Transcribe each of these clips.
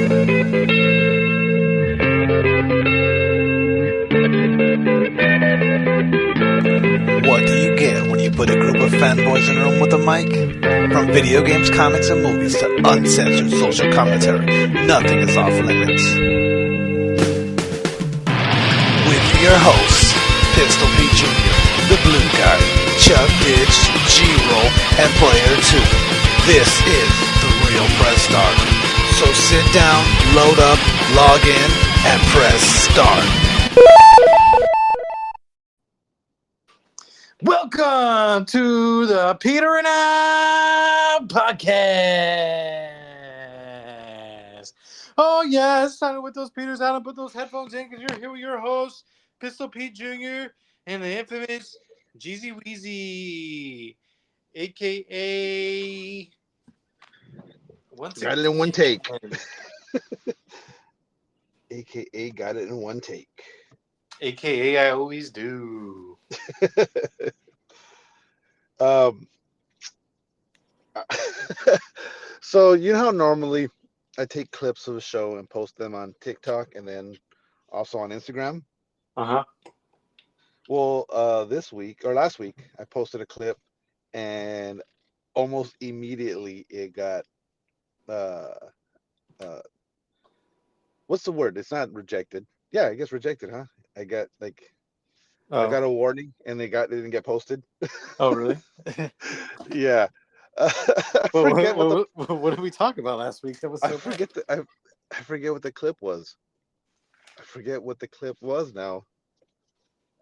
What do you get when you put a group of fanboys in a room with a mic? From video games, comics, and movies to uncensored social commentary, nothing is off limits. With your hosts, Pistol Pete Jr., The Blue Guy, Chuck Ditch, G-Roll, and Player 2. This is The Real Press Start. So sit down, load up, log in, and press start. Welcome to the Peter and I podcast. Oh yes, started with those Peters out and put those headphones in because you're here with your host, Pistol Pete Jr. and the infamous Jeezy Weezy, aka Got it in one take. AKA got it in one take. AKA I always do. So you know how normally I take clips of a show and post them on TikTok and then also on Instagram? Uh-huh. Well, this week or last week I posted a clip and almost immediately it got what's the word? It's not rejected. Yeah, I guess rejected, huh? I got I got a warning and it didn't get posted. Oh, really? Yeah. I what did we talk about last week? That was so I forget what the clip was. I forget what the clip was now.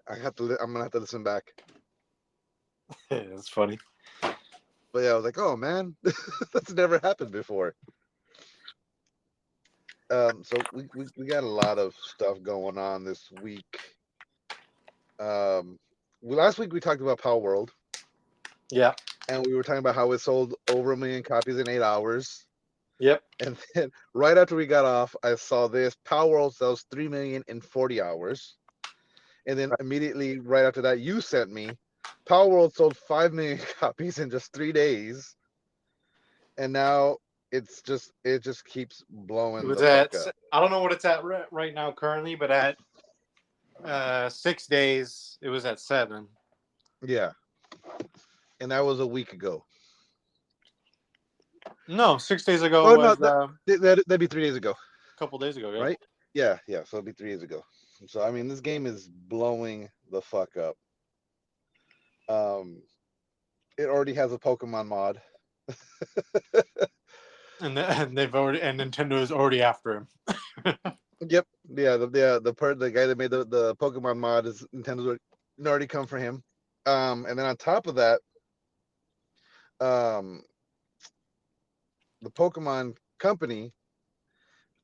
I'm gonna have to listen back. That's funny. But yeah, I was like, oh man, that's never happened before. So we got a lot of stuff going on this week. Last week we talked about Power World. Yeah. And we were talking about how it sold over 1 million copies in 8 hours. Yep. And then right after we got off, I saw this. Power World sells 3 million in 40 hours. And then immediately right after that, you sent me Power World sold 5 million copies in just 3 days. And now it just keeps blowing the fuck up. I don't know what it's at right now currently, but at 6 days, it was at 7. Yeah. And that was a week ago. No, 6 days ago was... that'd be 3 days ago. A couple days ago, yeah. Right? Yeah. So it'd be 3 days ago. So, I mean, this game is blowing the fuck up. It already has a Pokemon mod. and Nintendo is already after him. Yep. Yeah. The guy that made the Pokemon mod is Nintendo's already come for him. And then on top of that, the Pokemon company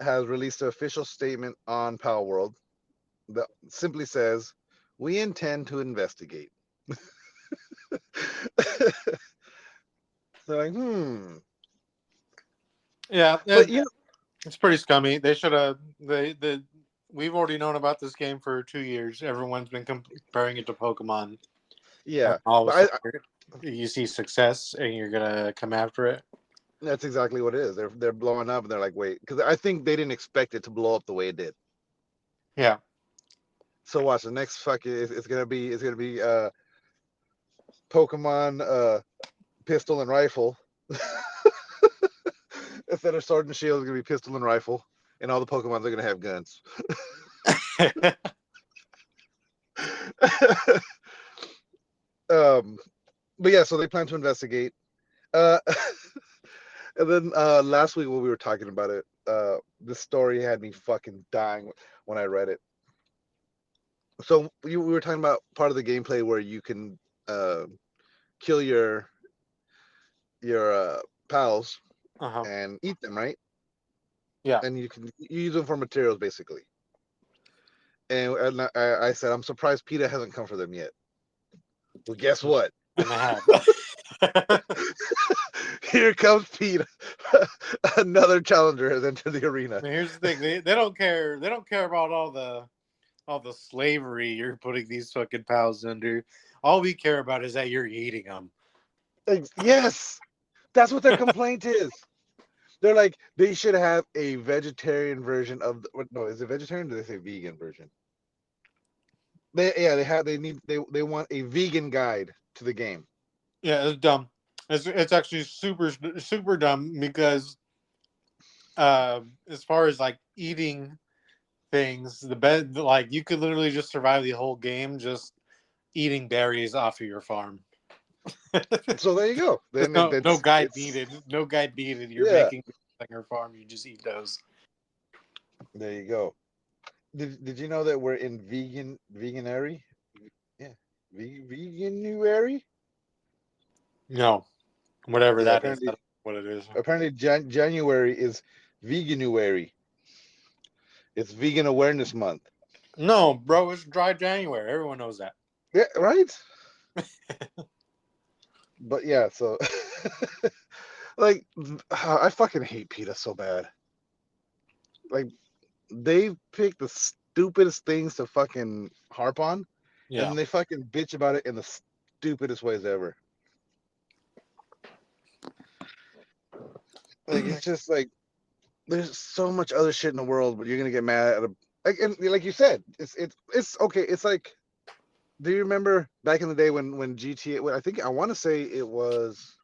has released an official statement on Power World that simply says, "We intend to investigate." They're like, Yeah, but it's pretty scummy. They should have. We've already known about this game for 2 years. Everyone's been comparing it to Pokemon. Yeah, you see success and you're gonna come after it. That's exactly what it is. They're blowing up and they're like, wait, because I think they didn't expect it to blow up the way it did. Yeah. So watch the next it's gonna be Pokemon pistol and rifle. Instead of sword and shield, it's gonna be pistol and rifle, and all the Pokemons are gonna have guns. But yeah, so they plan to investigate. And then last week when we were talking about it, this story had me fucking dying when I read it. So we were talking about part of the gameplay where you can kill your pals and eat them, right? Yeah. And you use them for materials basically. And I said, I'm surprised PETA hasn't come for them yet. Well, guess what? And I have. Here comes PETA. Another challenger has entered the arena. And here's the thing: they don't care. They don't care about all the slavery you're putting these fucking pals under. All we care about is that you're eating them. Yes, that's what their complaint is. They're like they should have a vegetarian version of no, is it vegetarian or do they say vegan version? They want a vegan guide to the game. Yeah, it's dumb. It's actually super dumb because as far as like eating things, the bed like you could literally just survive the whole game just eating berries off of your farm. So there you go. There's Then no guide it's needed. No guide needed. You're yeah. making on your farm. You just eat those. There you go. Did you know that we're in veganary? Yeah, veganuary. No, whatever Yeah, that is. apparently I don't know what it is. January is veganuary. It's Vegan Awareness Month. No, bro, it's dry January. Everyone knows that. Yeah, right. But yeah, so like I fucking hate PETA so bad. Like they pick the stupidest things to fucking harp on, and Yeah. then they fucking bitch about it in the stupidest ways ever. Like it's just like there's so much other shit in the world, but you're gonna get mad at a like and like you said, it's okay. It's like, do you remember back in the day when GTA? Well, I think I want to say it was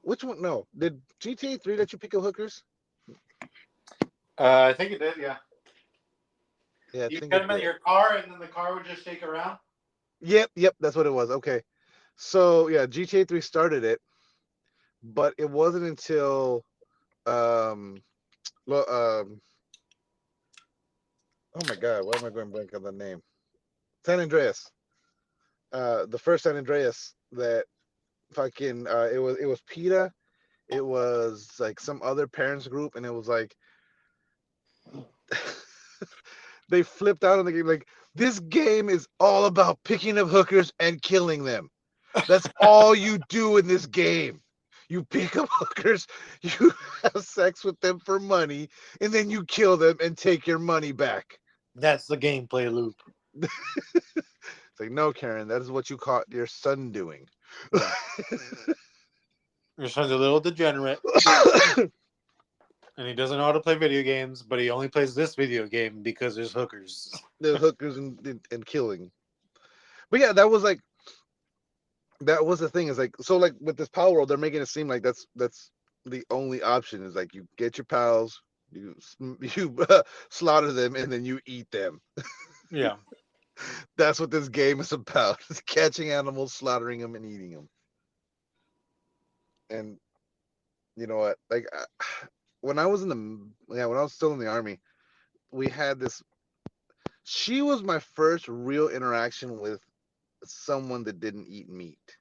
which one? No, did GTA 3 let you pick up hookers? I think it did. Yeah. Yeah, I You think get it them in did. your car, and then the car would just take around. Yep, that's what it was. Okay, so yeah, GTA 3 started it, but it wasn't until um, oh my god, why am I going blank on the name? San Andreas. The first San Andreas that fucking it was PETA, it was like some other parents group, and it was like they flipped out on the game like this game is all about picking up hookers and killing them. That's all you do in this game. You pick up hookers, you have sex with them for money, and then you kill them and take your money back. That's the gameplay loop. It's like, no, Karen, that is what you caught your son doing. Yeah. Your son's a little degenerate, and he doesn't know how to play video games, but he only plays this video game because there's hookers. The hookers and killing. But yeah, that was the thing is like, so like with this Power World, they're making it seem like that's the only option is like you get your pals, you slaughter them, and then you eat them. Yeah. That's what this game is about: is catching animals, slaughtering them, and eating them. And you know what? Like when I was when I was still in the army, we had this. She was my first real interaction with someone that didn't eat meat.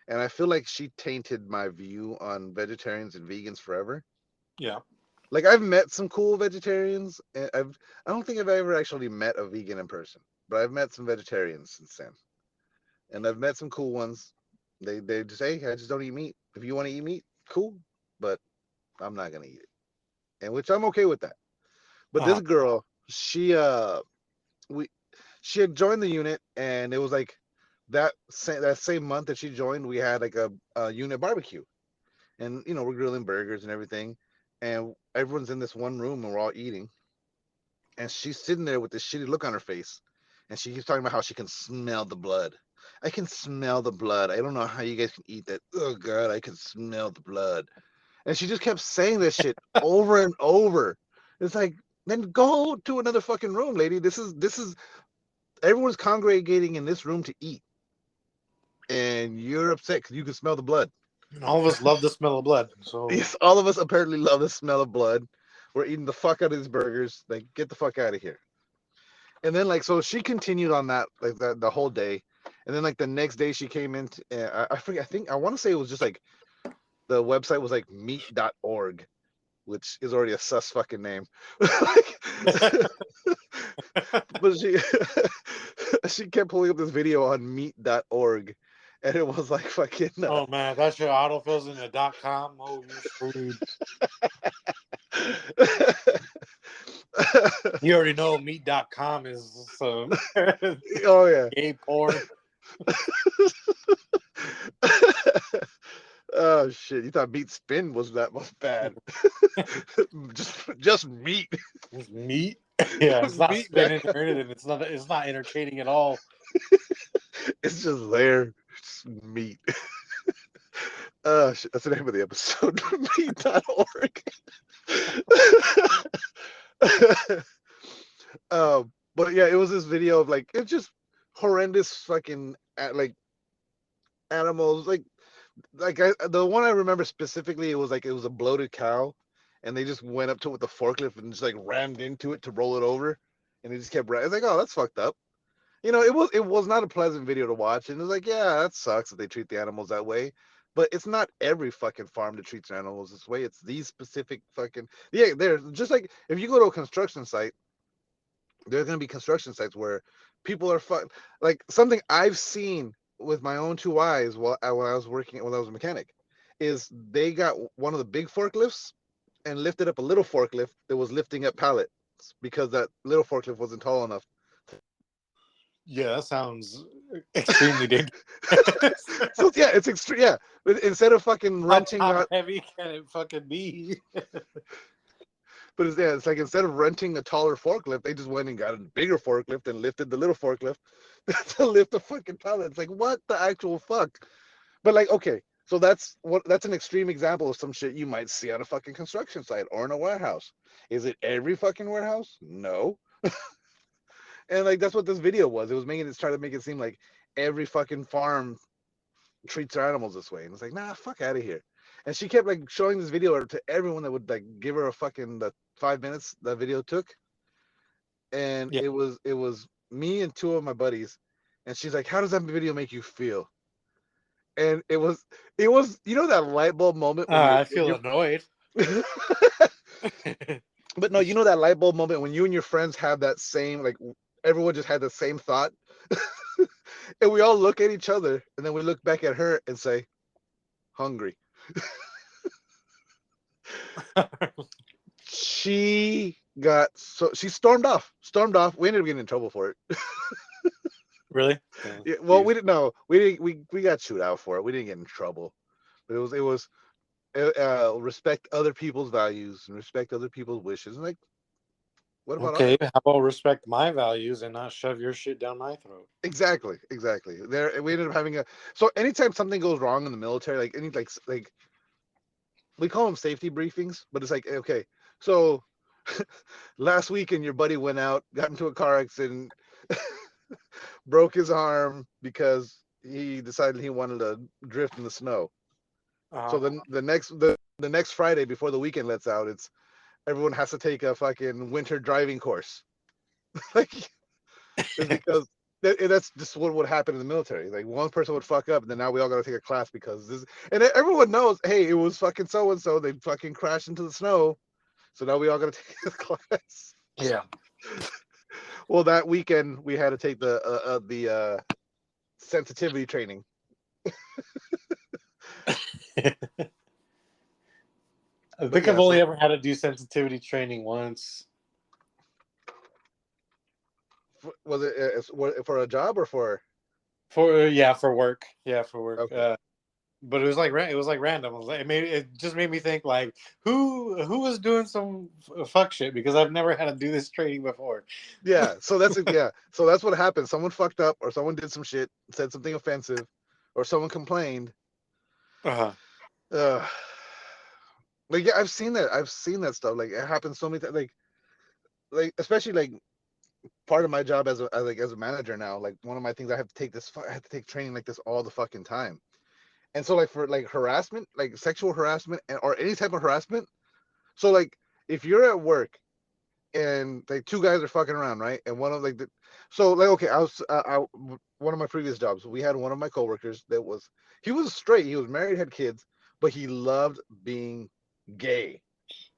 And I feel like she tainted my view on vegetarians and vegans forever. Yeah. Like I've met some cool vegetarians, and I don't think I've ever actually met a vegan in person, but I've met some vegetarians since then, and I've met some cool ones. They just say, hey, I just don't eat meat. If you want to eat meat, cool, but I'm not gonna eat it, and which I'm okay with that. But this girl, we she had joined the unit, and it was like that same month that she joined, we had like a unit barbecue, and we're grilling burgers and everything, and everyone's in this one room and we're all eating, and she's sitting there with this shitty look on her face, and she keeps talking about how she can smell the blood. I can smell the blood. I don't know how you guys can eat that. Oh god, I can smell the blood. And she just kept saying this shit over and over. It's like, then go to another fucking room, lady. This is everyone's congregating in this room to eat, and you're upset because you can smell the blood. And all of us love the smell of blood. So Yes, all of us apparently love the smell of blood. We're eating the fuck out of these burgers. Like, get the fuck out of here. And then like, so she continued on that like that the whole day, and then like the next day she came in. I forget. I think I want to say it was just like the website was like meat.org, which is already a sus fucking name. But she kept pulling up this video on meat.org, and it was like fucking oh man, if that shit autofills into .com. Oh, you're screwed. You already know meat.com is some oh yeah, gay porn. Oh shit! You thought meat spin was that much bad? just meat. It's meat. Yeah, it's not Meat that spinning or anything. It's not entertaining at all. it's just there. It's meat. That's the name of the episode. Meat.org. But yeah, it was this video of like it's just horrendous fucking like animals. The one I remember specifically, it was a bloated cow, and they just went up to it with the forklift and just like rammed into it to roll it over, and they just kept. It's like, oh, that's fucked up. It was not a pleasant video to watch, and it was like, yeah, that sucks that they treat the animals that way. But it's not every fucking farm that treats their animals this way. It's these specific fucking They're just like if you go to a construction site, there's gonna be construction sites where people are like something I've seen with my own two eyes when I was a mechanic, is they got one of the big forklifts and lifted up a little forklift that was lifting up pallets because that little forklift wasn't tall enough. Yeah, that sounds extremely dangerous. So yeah, it's extreme. Yeah, but instead of fucking renting How out, heavy can it fucking be? but it's like instead of renting a taller forklift, they just went and got a bigger forklift and lifted the little forklift to lift the fucking pallet. It's like, what the actual fuck? But like, okay, so that's an extreme example of some shit you might see on a fucking construction site or in a warehouse. Is it every fucking warehouse? No. And like that's what this video was. It was trying to make it seem like every fucking farm treats their animals this way. And it's like, nah, fuck out of here. And she kept like showing this video to everyone that would like give her a fucking the 5 minutes that video took. And Yeah. it was me and two of my buddies. And she's like, how does that video make you feel? And it was that light bulb moment I feel annoyed. but no, that light bulb moment when you and your friends have that same, like, everyone just had the same thought. And we all look at each other and then we look back at her and say, hungry. She stormed off. We ended up getting in trouble for it. Really? Yeah, well, we didn't know. We got chewed out for it. We didn't get in trouble. But it was respect other people's values and respect other people's wishes. And like, what about Okay, ours? how about respect my values and not shove your shit down my throat? Exactly. There, we ended up having so anytime something goes wrong in the military, like like we call them safety briefings, but it's like, okay, so last weekend your buddy went out, got into a car accident, broke his arm because he decided he wanted to drift in the snow. So then the next Friday before the weekend lets out, it's everyone has to take a fucking winter driving course. Like, it's because that's just what would happen in the military. Like, one person would fuck up, and then now we all got to take a class because this. And everyone knows, hey, it was fucking so and so. They fucking crashed into the snow, so now we all got to take this class. Yeah. Well, that weekend we had to take the sensitivity training. I think I've only ever had to do sensitivity training once. Was it for a job or for? For work. Yeah, for work. Okay. But it was like random. It just made me think, like, who was doing some fuck shit, because I've never had to do this training before. Yeah, so that's what happened. Someone fucked up, or someone did some shit, said something offensive, or someone complained. Uh-huh. Like, yeah, I've seen that stuff. Like, it happens so many times. Like especially like part of my job as a manager now. Like, one of my things, I have to take training like this all the fucking time. And so, like, for like harassment, like sexual harassment or any type of harassment. So like, if you're at work and like two guys are fucking around, right? And one of like so like, okay, one of my previous jobs, we had one of my coworkers he was straight, he was married, had kids, but he loved being gay.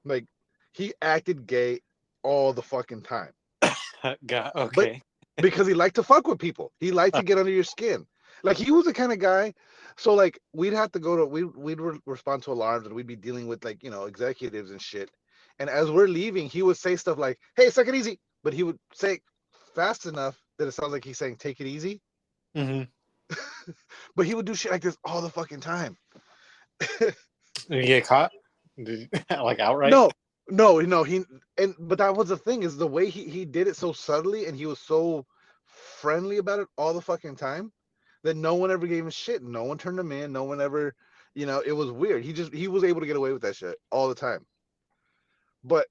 Like, he acted gay all the fucking time. God, But okay. because he liked to fuck with people, he liked to get under your skin. Like, he was the kind of guy. So like, we'd have to we'd respond to alarms, and we'd be dealing with, like, executives and shit. And as we're leaving, he would say stuff like, "Hey, take it easy," but he would say it fast enough that it sounds like he's saying "take it easy." Mm-hmm. But he would do shit like this all the fucking time. Did he get caught? Like outright? No. But that was the thing, is the way he did it so subtly, and he was so friendly about it all the fucking time that no one ever gave him shit. No one turned him in. No one ever, it was weird. He was able to get away with that shit all the time. But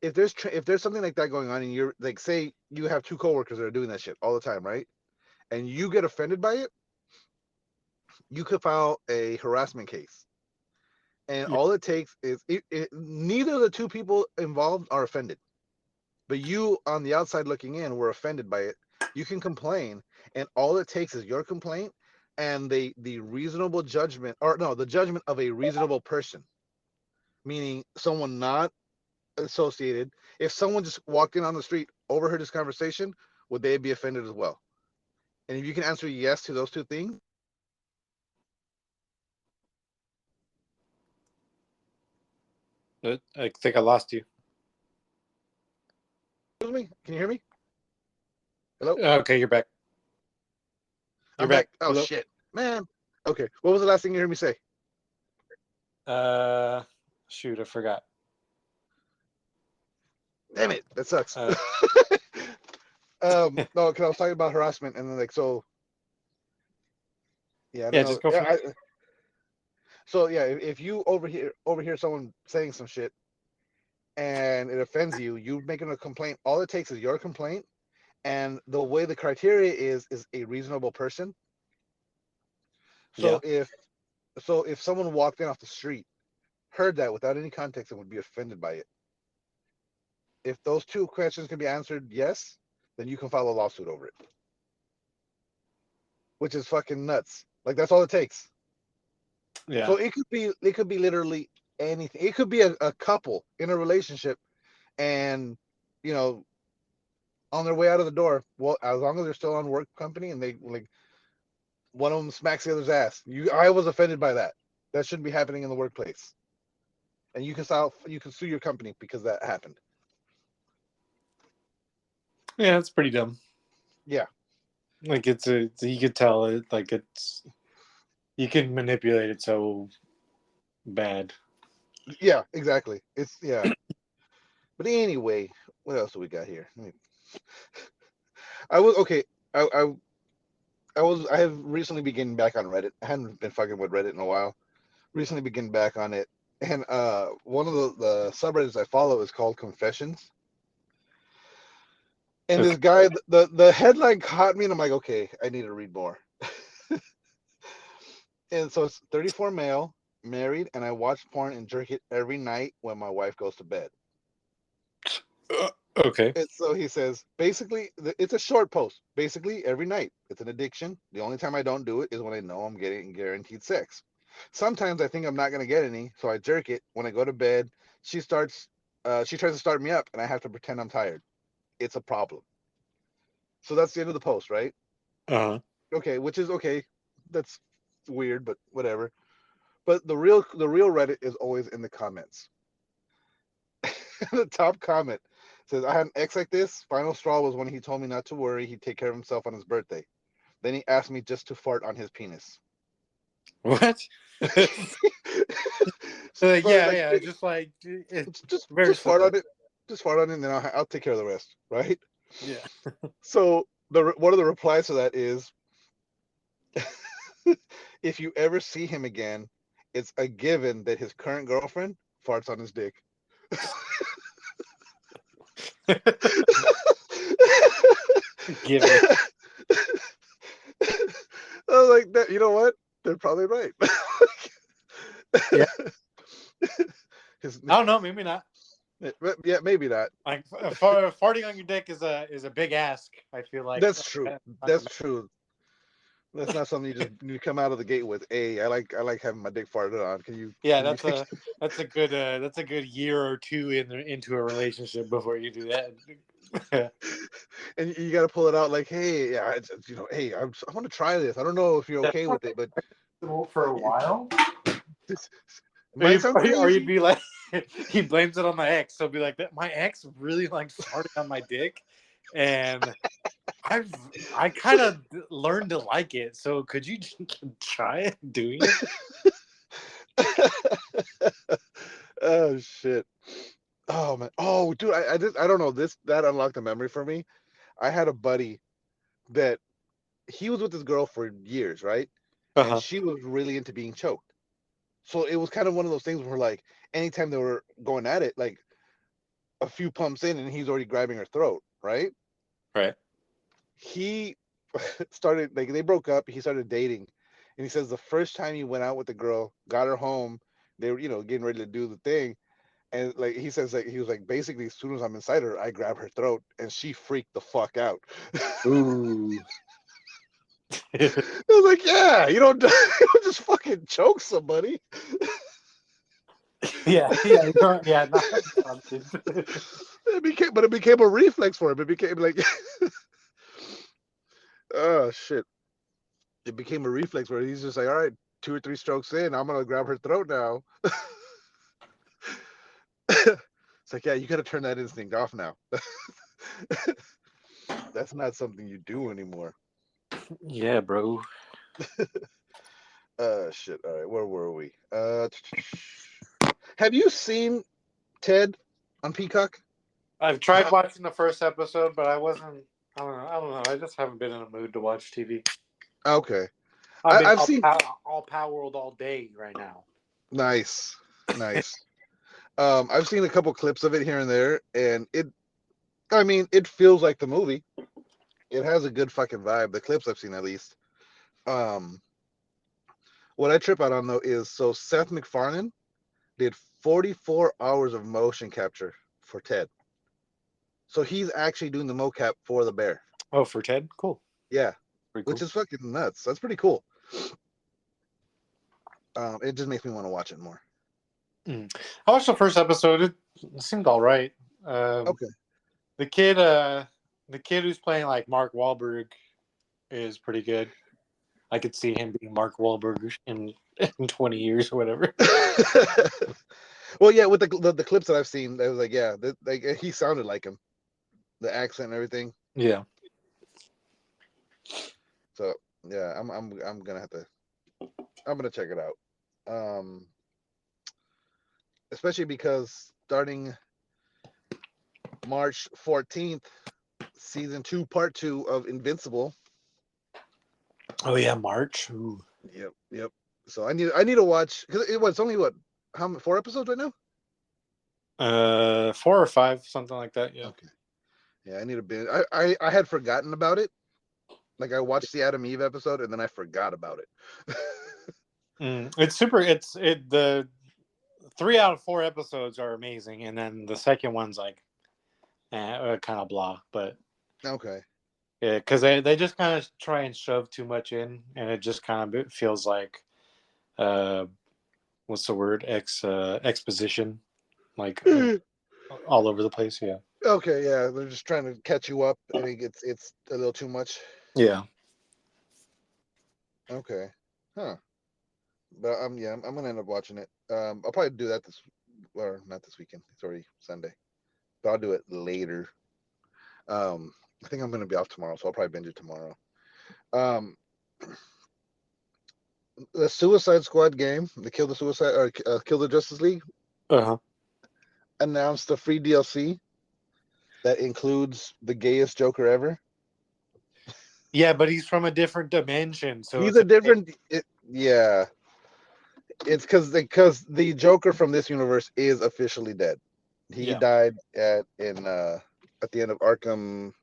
if there's something like that going on, and you're like, say you have two coworkers that are doing that shit all the time, right? And you get offended by it, you could file a harassment case. And Yeah. all it takes is neither of the two people involved are offended, but you on the outside looking in were offended by it. You can complain, and all it takes is your complaint and the reasonable judgment, or no, the judgment of a reasonable person, meaning someone not associated. If someone just walked in on the street, overheard this conversation, would they be offended as well? And if you can answer yes to those two things, I think I lost you. excuse me, can you hear me? Hello, Okay, you're back. You're I'm back. back. Oh Hello. shit, man. Okay, what was the last thing you heard me say? Shoot, I forgot. Damn it, that sucks. Uh, No, because I was talking about harassment, and then like, so yeah, I don't yeah, know. just go from. So yeah, if you overhear someone saying some shit and it offends you, you making a complaint. All it takes is your complaint, and the way the criteria is a reasonable person. Yeah. So if someone walked in off the street, heard that without any context, and would be offended by it, if those two questions can be answered yes, then you can file a lawsuit over it, which is fucking nuts. Like, that's all it takes. Yeah. So it could be literally anything. It could be a couple in a relationship, and you know on their way out of the door. Well, as long as they're still on work company, and they like one of them smacks the other's ass. I was offended by that. That shouldn't be happening in the workplace. And you can sue your company because that happened. Yeah, it's pretty dumb. Yeah. Like you could tell it, like you can manipulate it so bad. Yeah, exactly. It's yeah. But anyway, what else do we got here? I was okay. I have recently begun back on Reddit. I hadn't been fucking with Reddit in a while. Recently begun back on it, and one of the subreddits I follow is called Confessions. And Okay. this guy, the headline caught me, and I'm like, okay, I need to read more. And so it's 34 male, married, and I watch porn and jerk it every night when my wife goes to bed. Okay. And so he says, basically, it's a short post. Basically, every night. It's an addiction. The only time I don't do it is when I know I'm getting guaranteed sex. Sometimes I think I'm not going to get any, so I jerk it. When I go to bed, she tries to start me up, and I have to pretend I'm tired. It's a problem. So that's the end of the post, right? Uh-huh. Okay, which is okay. That's weird, but whatever. But the real Reddit is always in the comments. The top comment says, I had an ex like this. Final straw was when he told me not to worry. He'd take care of himself on his birthday. Then he asked me just to fart on his penis. What? So Yeah, like, yeah. Just like it's just very fart simple. on it. Just fart on it, and then I'll take care of the rest, right? Yeah. So one of the replies to that is, if you ever see him again, it's a given that his current girlfriend farts on his dick. Give it. I was like, that. You know what? They're probably right. Yeah. His, I don't know. Maybe not. yeah, maybe not. Like farting on your dick is a big ask. I feel like That's true. That's true. That's not something you come out of the gate with. Hey, I like having my dick farted on. Can you? Yeah, Can you that's a good year or two into a relationship before you do that. and you got to pull it out like, hey, yeah, hey, I want to try this. I don't know if you're okay with it, but For a while. this might sound Or you'd crazy. be like, he blames it on my ex. So be like, that my ex really likes farting on my dick, and I kind of learned to like it. So could you try doing it? Oh shit. Oh man. Oh dude, I don't know. That unlocked a memory for me. I had a buddy that he was with this girl for years, right? And Uh-huh. she was really into being choked. So it was kind of one of those things where like anytime they were going at it, like a few pumps in and he's already grabbing her throat, right? Right. He started like they broke up, he started dating. And he says the first time he went out with the girl, got her home, they were, getting ready to do the thing. And like he says, like he was like, basically, as soon as I'm inside her, I grab her throat, and she freaked the fuck out. Ooh. I was like, yeah, you don't, you don't just fucking choke somebody. Yeah. Not prompted. It became a reflex for him. It became like, oh shit, it became a reflex where he's just like, all right, 2 or 3 strokes in, I'm gonna grab her throat now. It's like, yeah, you gotta turn that instinct off now. That's not something you do anymore. Yeah, bro. Shit. All right, where were we? Have you seen Ted on Peacock? I've tried watching the first episode, but I wasn't. I don't know. I just haven't been in a mood to watch TV. Okay, I've been I've seen. all Power World all day right now. Nice, nice. I've seen a couple clips of it here and there, and I mean, it feels like the movie. It has a good fucking vibe. The clips I've seen, at least. Um, what I trip out on though is so Seth MacFarlane did 44 hours of motion capture for Ted. So he's actually doing the mocap for the bear. Oh, for Ted, cool. Yeah, Pretty which cool. is fucking nuts. That's pretty cool. It just makes me want to watch it more. I watched the first episode. It seemed all right. Okay. The kid, who's playing like Mark Wahlberg, is pretty good. I could see him being Mark Wahlberg in 20 years or whatever. Well, yeah, with the clips that I've seen, I was like, yeah, like he sounded like him, the accent and everything. Yeah. So yeah, I'm gonna have to. I'm gonna check it out. Especially because starting March 14th, season 2, part 2 of Invincible. Oh yeah, March. Ooh. Yep. So I need to watch because it's only what, how many, 4 episodes right now? 4 or 5, something like that. Yeah. Okay. Yeah, I need a binge. I had forgotten about it. Like I watched the Adam Eve episode and then I forgot about it. It's super. The 3 out of 4 episodes are amazing, and then the second one's like, kind of blah. But Okay. yeah, because they just kind of try and shove too much in, and it just kind of feels like, uh, what's the word? Exposition, like all over the place. Yeah. Okay, yeah, they're just trying to catch you up. I think it's a little too much. Yeah. Okay, huh? But I'm gonna end up watching it. I'll probably do that or not this weekend. It's already Sunday, but I'll do it later. I think I'm gonna be off tomorrow, so I'll probably binge it tomorrow. Um, the Suicide Squad game, the Kill the Justice League, Uh-huh. announced a free DLC that includes the gayest Joker ever. Yeah, but he's from a different dimension, so He's it's a okay. different. Yeah, it's because the Joker from this universe is officially dead. He Yeah. died at the end of Arkham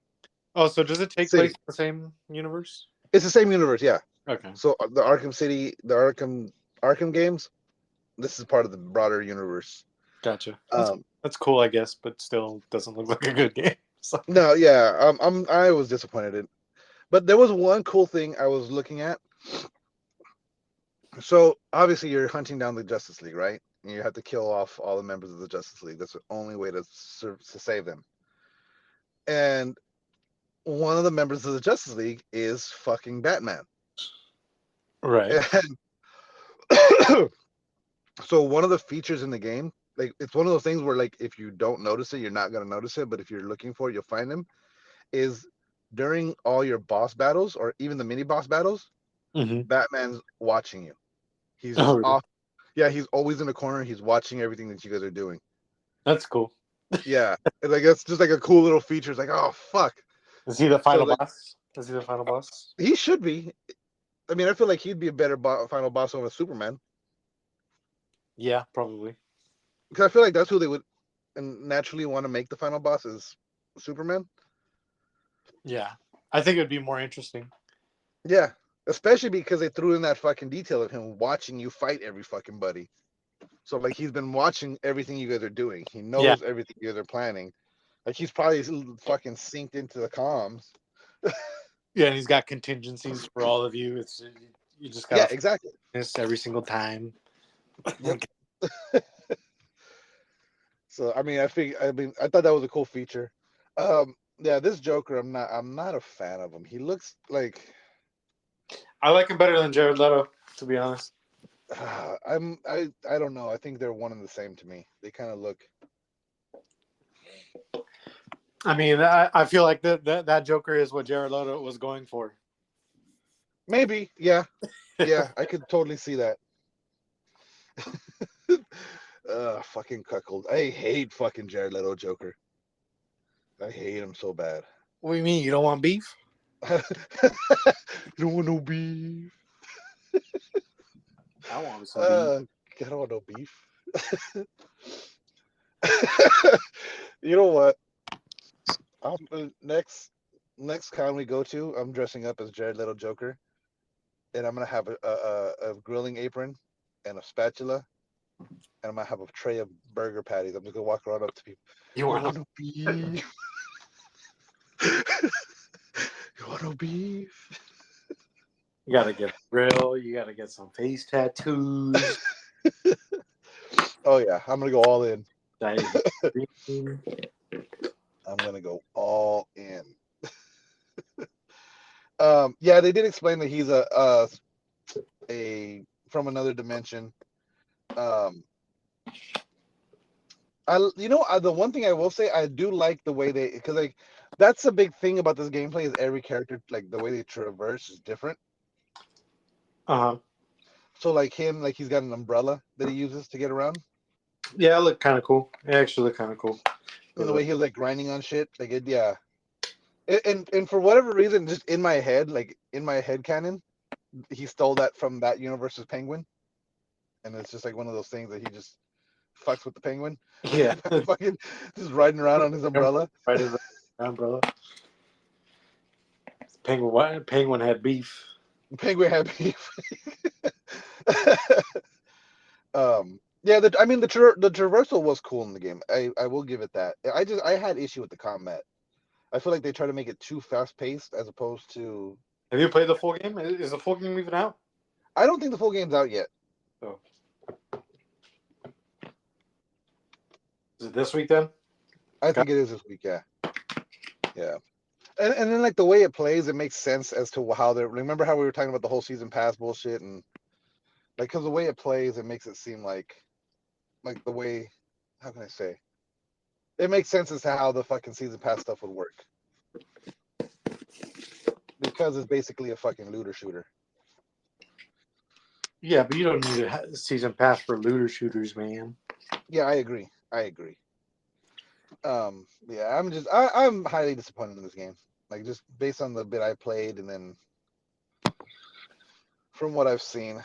Oh, so does it take place City. in the same universe? It's the same universe, yeah. Okay. So the Arkham City, the Arkham games, this is part of the broader universe. Gotcha. Um, That's cool, I guess, but still doesn't look like a good game. So. no, yeah, I was disappointed in, but there was one cool thing I was looking at. So obviously you're hunting down the Justice League, right? And you have to kill off all the members of the Justice League. That's the only way to save them. And one of the members of the Justice League is fucking Batman. Right. And so one of the features in the game, like it's one of those things where like if you don't notice it, you're not gonna notice it, but if you're looking for it, you'll find him. Is during all your boss battles or even the mini boss battles, Mm-hmm. Batman's watching you. He's Oh, just really? off. Yeah, he's always in the corner. He's watching everything that you guys are doing. That's cool. Yeah, and like that's just like a cool little feature. It's like, oh fuck. Is he the So final like boss? Is he the final boss? he should be. I mean, I feel like he'd be a better final boss over Superman Yeah, probably. because I feel like that's who they would and naturally want to make the final boss is Superman. Yeah, I think it would be more interesting. Yeah, especially because they threw in that fucking detail of him watching you fight every fucking buddy. So like he's been watching everything you guys are doing. He knows everything you guys are planning. Like he's probably fucking synced into the comms. Yeah, and he's got contingencies for all of you. It's you just Yeah, gotta exactly. this every single time. Yep. So I mean, I thought that was a cool feature. Yeah, this Joker, I'm not a fan of him. He looks like I like him better than Jared Leto, to be honest. I don't know. I think they're one and the same to me. They kind of look. I mean, I feel like that Joker is what Jared Leto was going for. Maybe, yeah, yeah. I could totally see that. Fucking cuckold. I hate fucking Jared Leto Joker. I hate him so bad. What do you mean? You don't want beef? You don't want no beef. I want some beef. I don't want no beef. You know what? Next con we go to, I'm dressing up as Jared Leto Joker, and I'm gonna have a grilling apron and a spatula, and I'm gonna have a tray of burger patties. I'm just gonna walk around up to people. You want no beef? You want no beef? You gotta get a grill. You gotta get some face tattoos. Oh yeah, I'm gonna go all in. I'm gonna go all in. Yeah, they did explain that he's a from another dimension. The one thing I will say, I do like the way because like that's the big thing about this gameplay is every character, like the way they traverse is different. So like him, like he's got an umbrella that he uses to get around. Yeah, it looked kind of cool. It actually looked kind of cool. And the way he was like grinding on shit, like it, yeah. And for whatever reason, just in my head canon, he stole that from that universe's Penguin, and it's just like one of those things that he just fucks with the Penguin. Yeah, fucking just riding around on his umbrella. Riding umbrella. Penguin had beef. Penguin had beef. Yeah, the traversal was cool in the game. I will give it that. I had issue with the combat. I feel like they try to make it too fast paced as opposed to. Have you played the full game? Is the full game even out? I don't think the full game's out yet. Oh. Is it this week then? I think it is this week, yeah. Yeah. And then like the way it plays, it makes sense as to how they're. Remember how we were talking about the whole season pass bullshit and like because the way it plays, it makes it seem like the way. How can I say? It makes sense as to how the fucking season pass stuff would work because it's basically a fucking looter shooter. Yeah, but you don't need a season pass for looter shooters, man. Yeah, I agree. Yeah, I'm highly disappointed in this game. Like just based on the bit I played and then from what I've seen,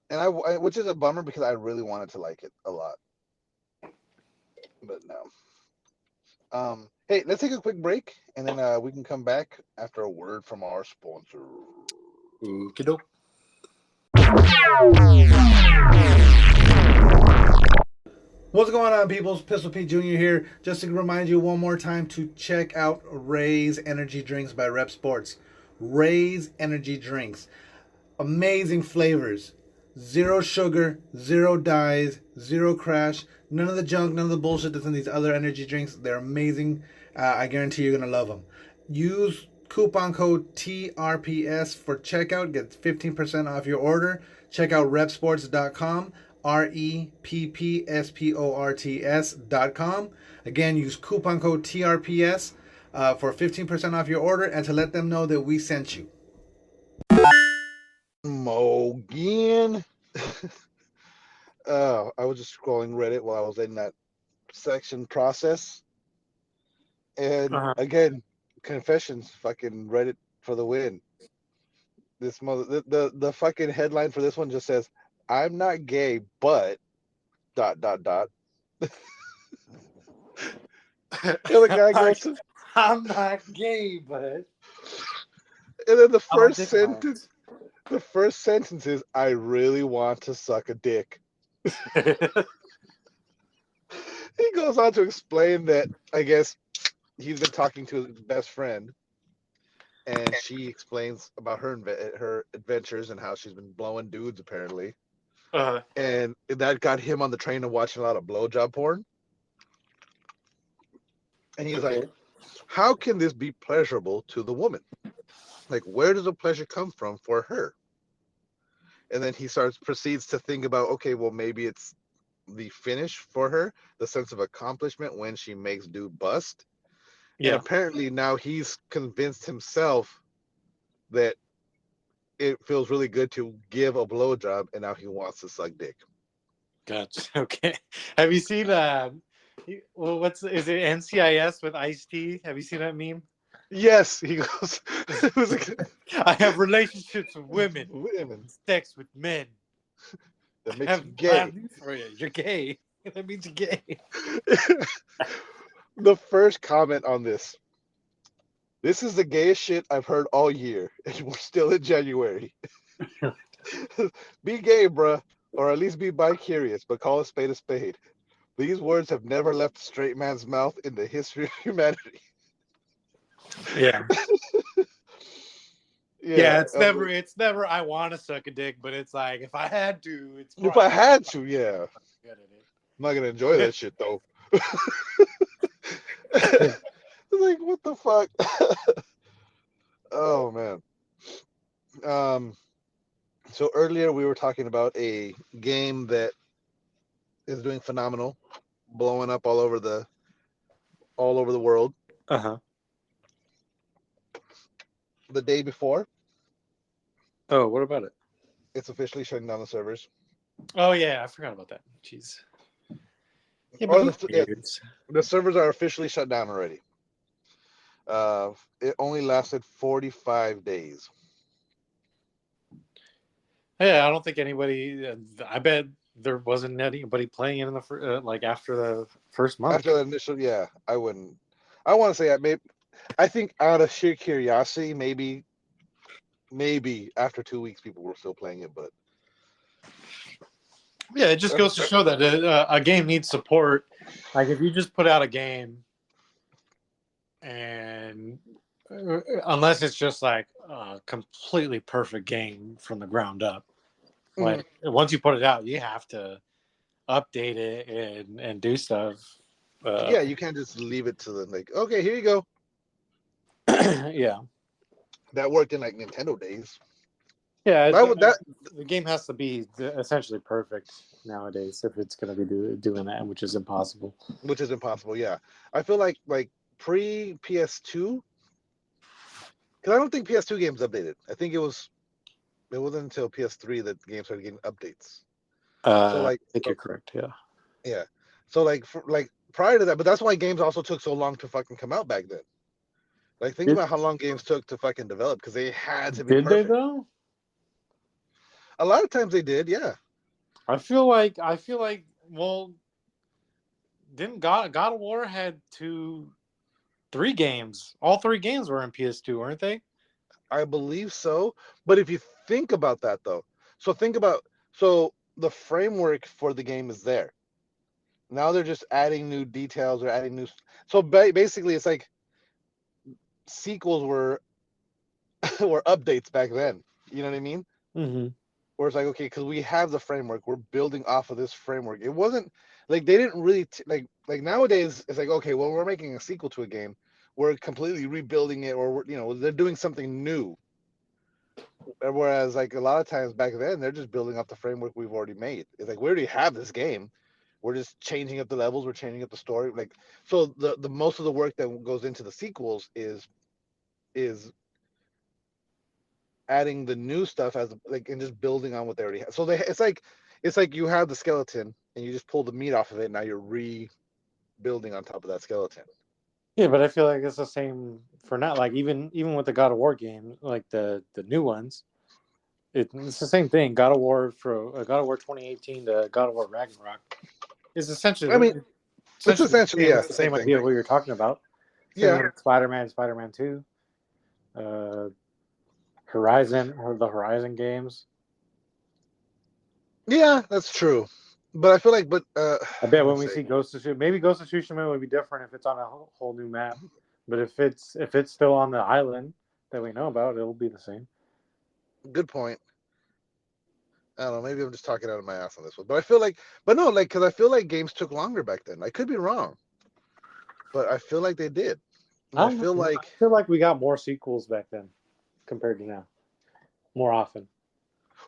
and which is a bummer because I really wanted to like it a lot, but no. Hey, let's take a quick break and then we can come back after a word from our sponsor. Okey-doke. What's going on, peoples? Pistol Pete Jr. here. Just to remind you one more time to check out Ray's Energy Drinks by Rep Sports. Ray's Energy Drinks. Amazing flavors. Zero sugar, zero dyes, zero crash. None of the junk, none of the bullshit that's in these other energy drinks. They're amazing. I guarantee you're going to love them. Use coupon code TRPS for checkout. Get 15% off your order. Check out repsports.com. REPPSPORTS.com. Again, use coupon code TRPS for 15% off your order and to let them know that we sent you. Mogan. I was just scrolling Reddit while I was in that section process, and Uh-huh. again, confessions, fucking Reddit for the win. This the fucking headline for this one just says, "I'm not gay, but dot dot dot." And the guy goes, and I'm not gay, but then I'm a dick the first sentence is, "I really want to suck a dick." He goes on to explain that I guess he's been talking to his best friend, and she explains about her adventures and how she's been blowing dudes apparently, uh, and that got him on the train of watching a lot of blowjob porn. And he's like, okay. "How can this be pleasurable to the woman? Like, where does the pleasure come from for her?" And then he proceeds to think about, okay, well, maybe it's the finish for her, the sense of accomplishment when she makes dude bust. And Yeah. apparently now he's convinced himself that it feels really good to give a blowjob, and now he wants to suck dick. Gotcha. Okay. Have you seen well, is it NCIS with Ice-T? Have you seen that meme? Yes, he goes. It was like, I have relationships with women, women sex with men. that I makes you have gay. news for you. You're gay. That means you're gay. The first comment on this: "This is the gayest shit I've heard all year, and we're still in January. Be gay, bruh, or at least be bi-curious, but call a spade a spade. These words have never left a straight man's mouth in the history of humanity." Yeah. Yeah. Yeah, it's never I want to suck a dick, but it's like if I had to, it's If probably I had to, yeah. good at I'm not gonna enjoy that shit though. it. Like, what the fuck? Oh man. Um. So earlier we were talking about a game that is doing phenomenal, blowing up all over the world. Uh-huh. The day before, Oh, what about it? it's officially shutting down the servers. Oh yeah, I forgot about that. Jeez. Yeah, but Or who yeah, cares? the servers are officially shut down already. It only lasted 45 days. Yeah, I don't think anybody. I bet there wasn't anybody playing it in the like after the first month. After the initial, yeah, I wouldn't. I want to say I think out of sheer curiosity, maybe after 2 weeks people were still playing it, but Yeah, it just goes to show that a game needs support. Like if you just put out a game, and unless it's just like a completely perfect game from the ground up, like once you put it out, you have to update it and do stuff. yeah, you can't just leave it to them like, okay, here you go. Yeah, That worked in like Nintendo days. yeah. That The game has to be essentially perfect nowadays if it's going to be doing that, which is impossible. which is impossible. Yeah, I feel like pre PS2, because I don't think PS2 games updated. I think it wasn't until PS3 that games started getting updates. So I think you're correct. Yeah. yeah, so prior to that, but that's why games also took so long to fucking come out back then. Like think Did, about how long games took to fucking develop because they had to be did they perfect. though? A lot of times they did, yeah. I feel like well, didn't God of War had 3 games. All 3 games were in PS2, weren't they? I believe so. But if you think about that though, so the framework for the game is there. Now they're just adding new details or adding new. So basically, it's like sequels were were updates back then. You know what I mean? Mm-hmm. Where it's like, okay, because we have the framework, we're building off of this framework. It wasn't like they didn't really like nowadays. It's like, okay, well, we're making a sequel to a game, we're completely rebuilding it, or they're doing something new. Whereas like a lot of times back then, they're just building off the framework we've already made. It's like we already have this game. We're just changing up the levels. We're changing up the story. Like so, the most of the work that goes into the sequels is adding the new stuff as like and just building on what they already have. So it's like it's like you have the skeleton and you just pull the meat off of it. And now you're rebuilding on top of that skeleton. Yeah, but I feel like it's the same for now. Like even with the God of War game, like the new ones, it's the same thing. God of War for God of War 2018 to God of War Ragnarok is essentially I mean, it's essentially the the same thing. idea of what you're talking about. Same Yeah, with Spider-Man, Spider-Man 2, uh, Horizon, or the Horizon games. yeah, that's true. But I feel like, I bet when we see Ghost of Tsushima, maybe Ghost of Tsushima would be different if it's on a whole new map. But if it's still on the island that we know about, it'll be the same. good point. I don't know. Maybe I'm just talking out of my ass on this one, but I feel like, but no, like, because I feel like games took longer back then. I could be wrong, but I feel like they did. And I feel I feel like we got more sequels back then compared to now, more often.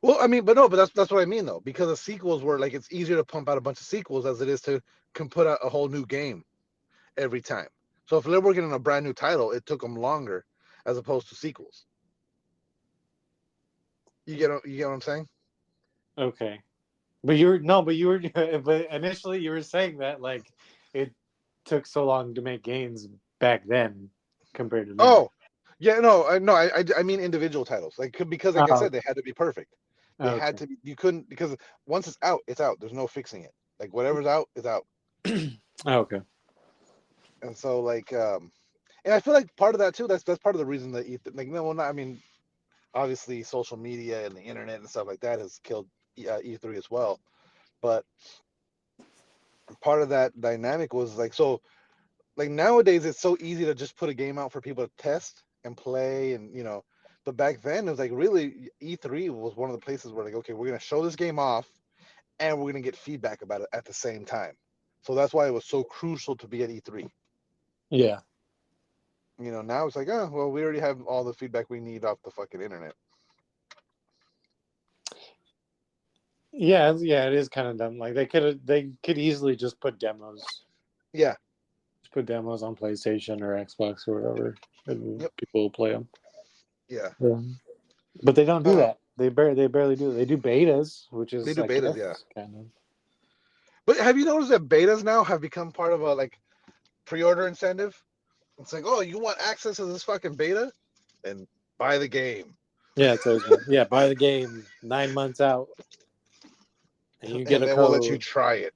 well, I mean, but no, but that's what I mean though, because the sequels were like it's easier to pump out a bunch of sequels as it is to can put out a whole new game every time. So if they're working on a brand new title, it took them longer as opposed to sequels. You get what I'm saying? Okay, but but initially you were saying that like it took so long to make games back then compared to now. Oh, yeah, I mean individual titles, like because like I said, they had to be perfect. They Okay. had to be. You couldn't because once it's out, it's out. There's no fixing it. Like whatever's out is out. Okay. And so like, and I feel like part of that too. That's part of the reason that like no, well, not, I mean, obviously social media and the internet and stuff like that has killed E3 as well. But part of that dynamic was like so like nowadays it's so easy to just put a game out for people to test and play and but back then it was like really E3 was one of the places where like okay we're gonna show this game off and we're gonna get feedback about it at the same time. So that's why it was so crucial to be at E3. Yeah. Now it's like oh well we already have all the feedback we need off the fucking internet. Yeah, it is kind of dumb. Like they could easily just put demos. Yeah. Just put demos on PlayStation or Xbox or whatever, and Yep. people will play them. Yeah. But they don't do that. They barely do. They do betas, which is They do betas, yeah. kind of. But have you noticed that betas now have become part of a like pre-order incentive? It's like, oh, you want access to this fucking beta? Then buy the game. Yeah, it's always buy the game 9 months out, and you get and a then code. we'll let you try it.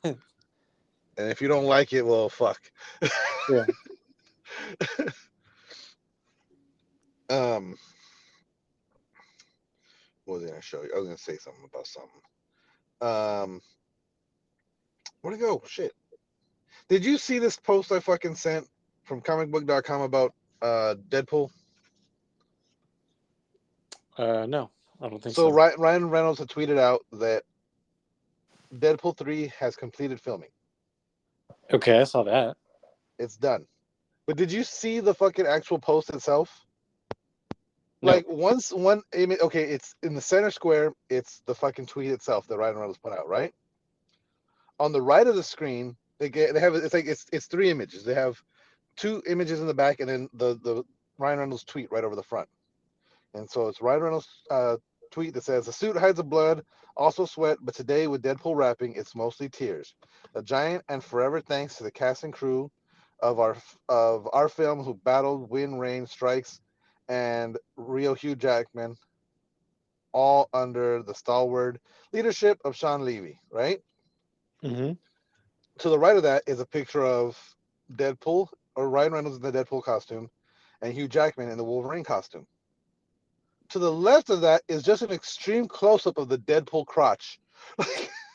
And if you don't like it, well, fuck. Yeah. What was I gonna show you? I was gonna say something about something. Where'd it go? Shit. Did you see this post I fucking sent from comicbook.com about Deadpool? No, I don't think So so. Ryan Reynolds had tweeted out that Deadpool 3 has completed filming. Okay, I saw that. It's done. But did you see the fucking actual post itself? No. Like one image, okay, it's in the center square. It's the fucking tweet itself that Ryan Reynolds put out, right? On the right of the screen, they have it's three images. They have two images in the back, and then the Ryan Reynolds tweet right over the front. And so it's Ryan Reynolds tweet that says the suit hides the blood, also sweat, but today with Deadpool rapping, it's mostly tears. A giant and forever thanks to the cast and crew of our film who battled wind, rain, strikes, and Hugh Jackman, all under the stalwart leadership of Sean Levy, right? Mm-hmm. To the right of that is a picture of Deadpool, or Ryan Reynolds in the Deadpool costume, and Hugh Jackman in the Wolverine costume. To the left of that is just an extreme close-up of the Deadpool crotch.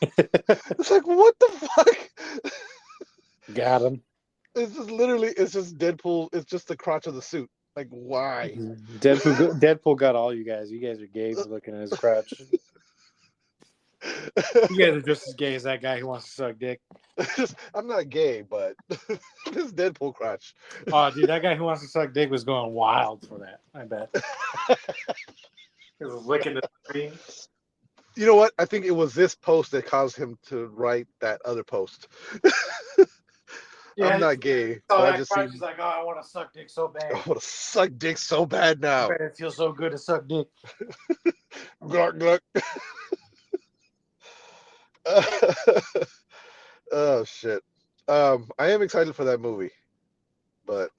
It's like, what the fuck? Got him. It's just Deadpool. It's just the crotch of the suit. Like, why? Deadpool got all you guys. You guys are gays looking at his crotch. You guys are just as gay as that guy who wants to suck dick. I'm not gay, but this Deadpool crotch. Oh, dude, that guy who wants to suck dick was going wild for that. I bet. He was licking the screen. You know what? I think it was this post that caused him to write that other post. I'm not gay. So that crotch is like, oh, I want to suck dick so bad. I want to suck dick so bad now. I bet it feels so good to suck dick. Gluck, gluck. Oh shit. I am excited for that movie, but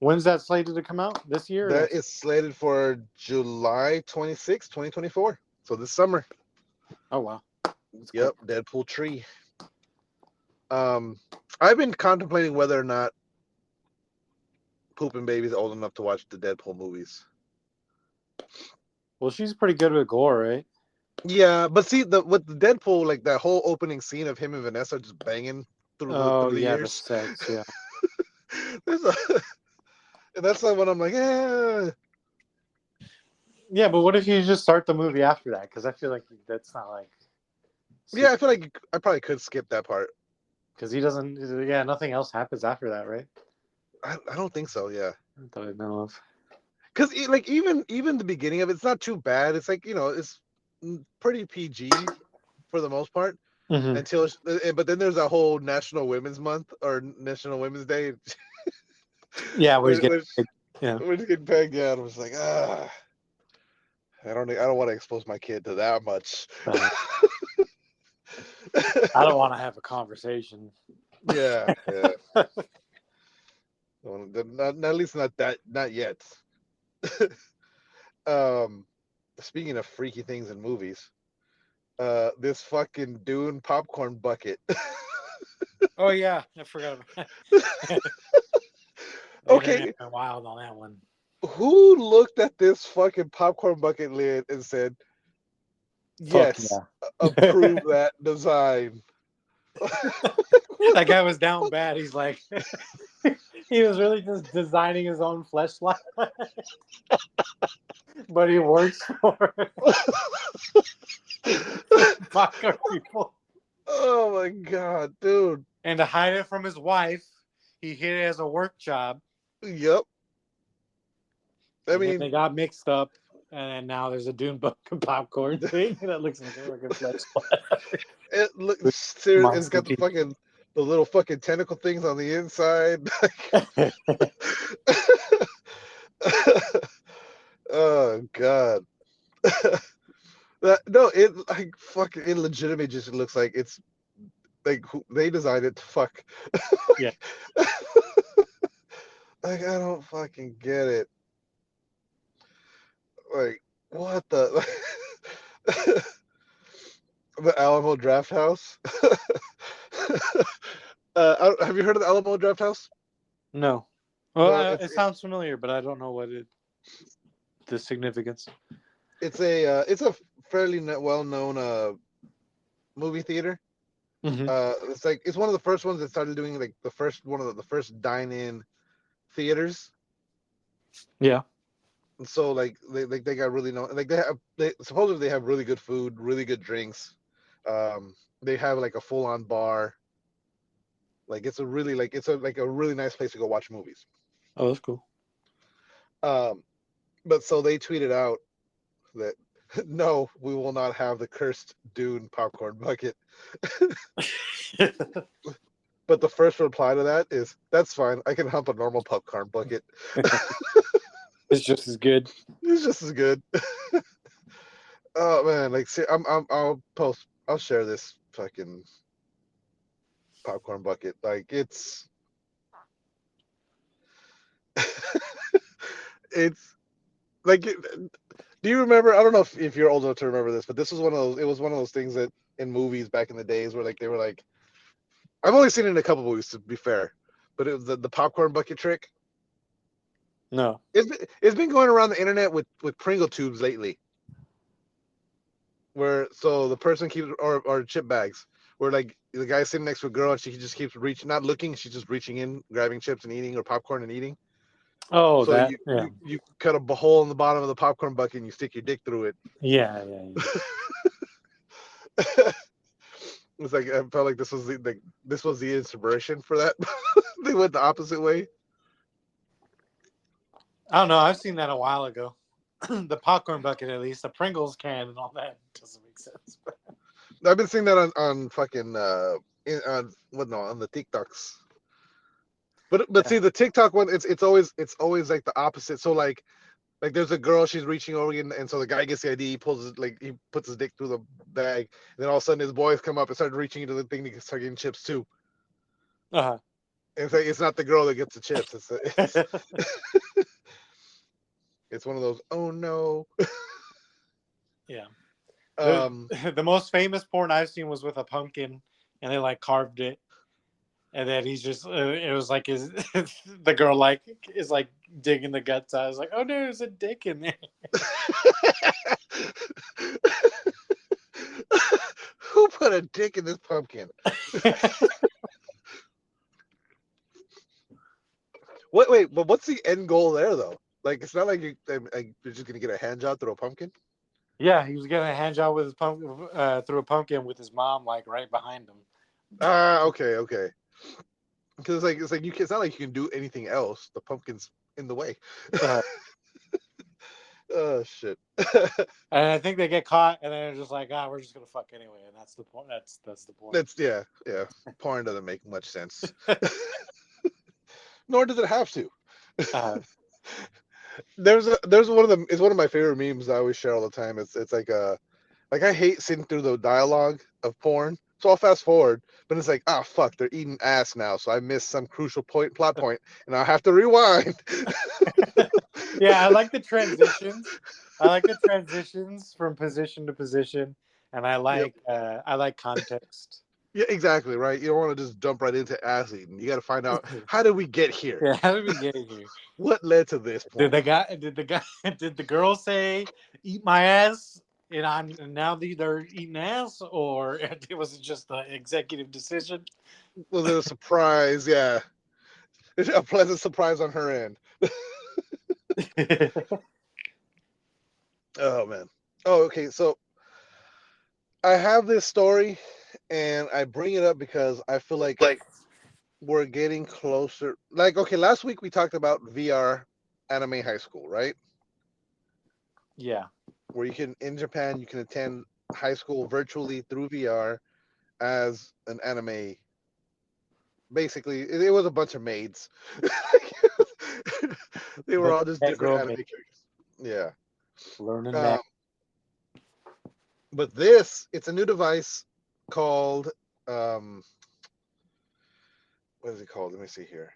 When's that slated to come out? This year or that next? is slated for July 26, 2024. So this summer. Oh wow, that's Yep, quick. Deadpool 3. Um, I've been contemplating whether or not Poopin' Baby's old enough to watch the Deadpool movies. Well, she's pretty good with gore, right? Yeah, but see with the Deadpool, like that whole opening scene of him and Vanessa just banging Oh through the yeah, the years. sex, yeah. There's a, and that's like when I'm like, Yeah, but what if you just start the movie after that? Because I feel like that's not like. yeah, I feel like I probably could skip that part. Because he doesn't. Yeah, nothing else happens after that, right? I don't think so. Yeah, That I know of. because like even the beginning of it's not too bad. It's like it's pretty PG for the most part Mm-hmm. until but then there's a whole National Women's Month or National Women's Day Yeah, where he's when, getting. when, Yeah. when it's getting pegged. Yeah, I was like, I don't want to expose my kid to that much. I don't want to have a conversation. Yeah. Well, not at least not yet. um, Speaking of freaky things in movies, this fucking Dune popcorn bucket. Oh yeah, I forgot about that. The Okay, internet went wild on that one. who looked at this fucking popcorn bucket lid and said, Fuck "Yes, yeah. approve that design"? That guy was down bad. He's like, he was really just designing his own fleshlight, but he works for popcorn people. Oh my god, dude. And to hide it from his wife, he hid it as a work job. Yep. I And then mean, they got mixed up, and then now there's a Dune book popcorn thing that looks like a fucking fleshlight. it looks serious. It's Monster got the little fucking tentacle things on the inside. Oh god. No, it like fucking it legitimately just looks like it's like they designed it to fuck. Yeah. Like I don't fucking get it. Like what the the Alamo Draft House? Have you heard of the Alamo Draft House? No. Well, No, it sounds familiar, but I don't know the significance. it's a fairly well known movie theater. Mm-hmm. It's one of the first ones that started doing like the first dine-in theaters. Yeah. And so like they got really known. Like they supposedly they have really good food, really good drinks. They have like a full-on bar. Like it's a really nice place to go watch movies. Oh, that's cool. But so they tweeted out that no, we will not have the cursed Dune popcorn bucket. But the first reply to that is, that's fine. I can hump a normal popcorn bucket. It's just as good. It's just as good. Oh man, like see, I'll share this fucking popcorn bucket. Like it's it's like do you remember? I don't know if you're old enough to remember this, but this was it was one of those things that in movies back in the days where like they were like, I've only seen it in a couple movies to be fair, but it was the popcorn bucket trick. No. It's been going around the internet with Pringle tubes lately, where so the person keeps or chip bags, where like the guy's sitting next to a girl and she just keeps reaching, not looking, she's just reaching in, grabbing chips and eating, or popcorn and eating. Oh, So that. Yeah. you cut a hole in the bottom of the popcorn bucket and you stick your dick through it. Yeah. It's like I felt like this was the inspiration for that. They went the opposite way. I don't know. I've seen that a while ago. The popcorn bucket, at least. The Pringles can and all that doesn't make sense. I've been seeing that on fucking on the TikToks. But Yeah. see the TikTok one, it's always like the opposite. So like Like there's a girl, she's reaching over, and so the guy gets the ID, he pulls his, like he puts his dick through the bag, and then all of a sudden his boys come up and start reaching into the thing to start getting chips too. Uh-huh. And it's not the girl that gets the chips. It's one of those. Oh no. Yeah. Um. The most famous porn I've seen was with a pumpkin, and they like carved it, and then he's just it was like his the girl like is like digging the guts out. I was like, oh no, there's a dick in there. Who put a dick in this pumpkin? Wait, but what's the end goal there though? Like it's not like you're just gonna get a hand job through a pumpkin. Yeah, he was getting a hand job with his pumpkin through a pumpkin with his mom like right behind him. Okay. Because it's like it's not like you can do anything else. The pumpkin's in the way. Oh shit. And I think they get caught, and then they're just like, we're just gonna fuck anyway, and that's the point. That's the point. That's yeah. Porn doesn't make much sense. Nor does it have to. There's one of them. It's one of my favorite memes I always share all the time. It's like I hate sitting through the dialogue of porn, so I'll fast forward. But it's like, fuck, they're eating ass now, so I missed some crucial plot point, and I'll have to rewind. Yeah, I like the transitions. I like the transitions from position to position, and I like context. Yeah, exactly right. You don't want to just jump right into ass eating. You got to find out, how did we get here? Yeah, how did we get here? What led to this point? Did the girl say eat my ass, and now they're eating ass, or was it just an executive decision? Was it a surprise? Yeah, a pleasant surprise on her end. Oh man. Oh, okay. So I have this story, and I bring it up because I feel like we're getting closer. Like, okay, last week we talked about VR anime high school, right? Yeah. Where in Japan, you can attend high school virtually through VR as an anime. Basically, it was a bunch of maids. They were all just different anime characters. Yeah. Learning that. But it's a new device called what is it called? Let me see here.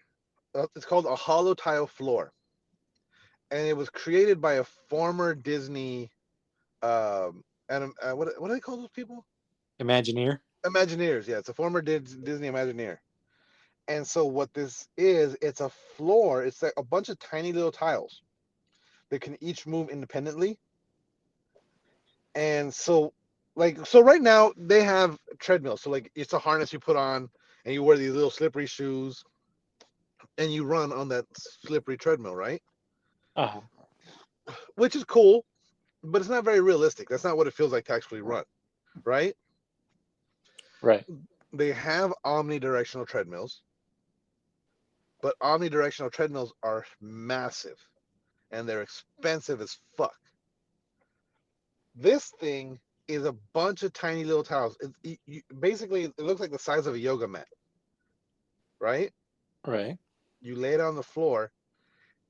It's called a hollow tile floor, and it was created by a former Disney and what do they call those people? Imagineer. Imagineers. Yeah, it's a former Disney Imagineer. And so what this is, it's a floor. It's like a bunch of tiny little tiles that can each move independently. And so right now they have treadmills. So like it's a harness you put on, and you wear these little slippery shoes, and you run on that slippery treadmill, right? Uh-huh. Which is cool, but it's not very realistic. That's not what it feels like to actually run, right? Right. They have omnidirectional treadmills, but omnidirectional treadmills are massive, and they're expensive as fuck. This thing is a bunch of tiny little tiles. Basically, it looks like the size of a yoga mat, right? Right. You lay it on the floor,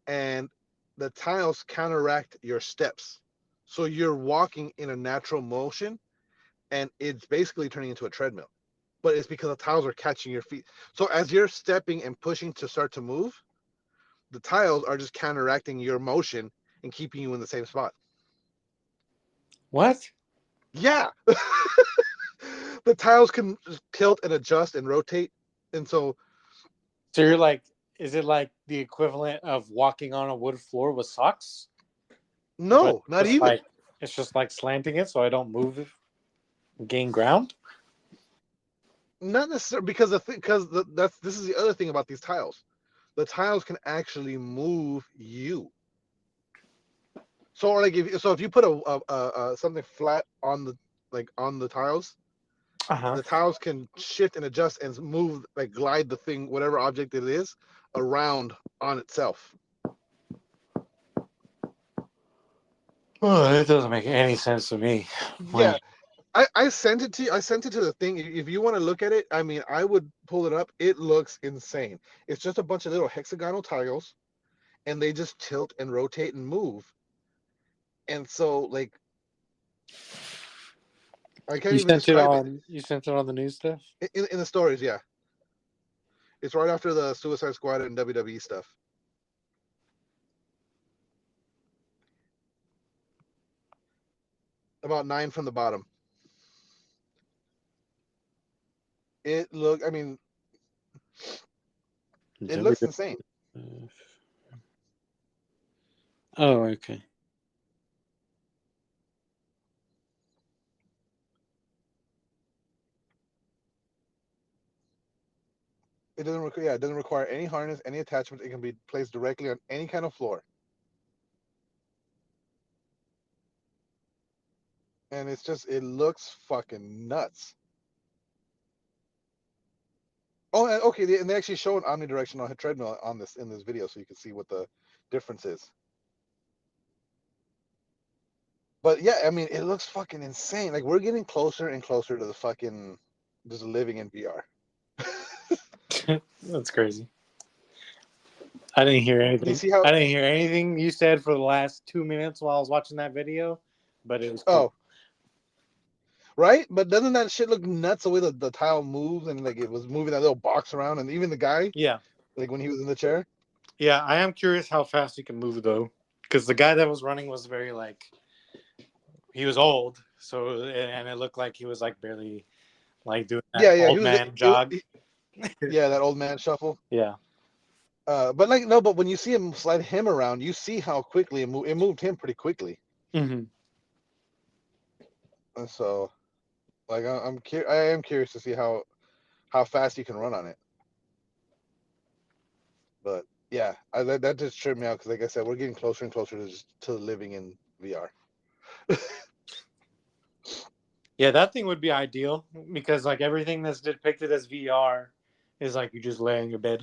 and the tiles counteract your steps. So you're walking in a natural motion, and it's basically turning into a treadmill. But it's because the tiles are catching your feet. So as you're stepping and pushing to start to move, the tiles are just counteracting your motion and keeping you in the same spot. What? Yeah. The tiles can tilt and adjust and rotate. And so you're like, is it like the equivalent of walking on a wood floor with socks? no, not even. It's just like slanting it so I don't move, gain ground. Not necessarily, because this is the other thing about these tiles. The tiles can actually move you. So like if you put a something flat on the tiles, the tiles can shift and adjust and move, like glide the thing, whatever object it is, around on itself. Oh, it doesn't make any sense to me. Yeah. I sent it to you. I sent it to the thing. If you want to look at it, I mean, I would pull it up. It looks insane. It's just a bunch of little hexagonal tiles, and they just tilt and rotate and move. And so like I can't You even sent it describe it. on. You sent it on the news stuff. In the stories, yeah. It's right after the Suicide Squad and WWE stuff. About 9 from the bottom. I mean, it looks insane. Oh, okay. It doesn't require any harness, any attachment. It can be placed directly on any kind of floor. And it looks fucking nuts. Oh, and okay, and they actually show an omnidirectional treadmill in this video, so you can see what the difference is. But yeah, I mean, it looks fucking insane. Like we're getting closer and closer to the fucking just living in VR. That's crazy. I didn't hear Do you anything. see how? I didn't hear anything you said for the last 2 minutes while I was watching that video, but it was cool. Oh, right. But doesn't that shit look nuts the way the tile moves and like it was moving that little box around, and even the guy, Yeah, like when he was in the chair. yeah. I am curious how fast he can move though, because the guy that was running was very like he was old, so and it looked like he was like barely like doing that Yeah, old man jog. yeah, that old man shuffle. Yeah. But like no, but when you see him slide him around, you see how quickly it moved him pretty quickly. Mm-hmm. And so, like I am curious to see how fast you can run on it. But yeah, that just tripped me out because, like I said, we're getting closer and closer to living in VR. Yeah, that thing would be ideal because like everything that's depicted as VR is like you just lay on your bed.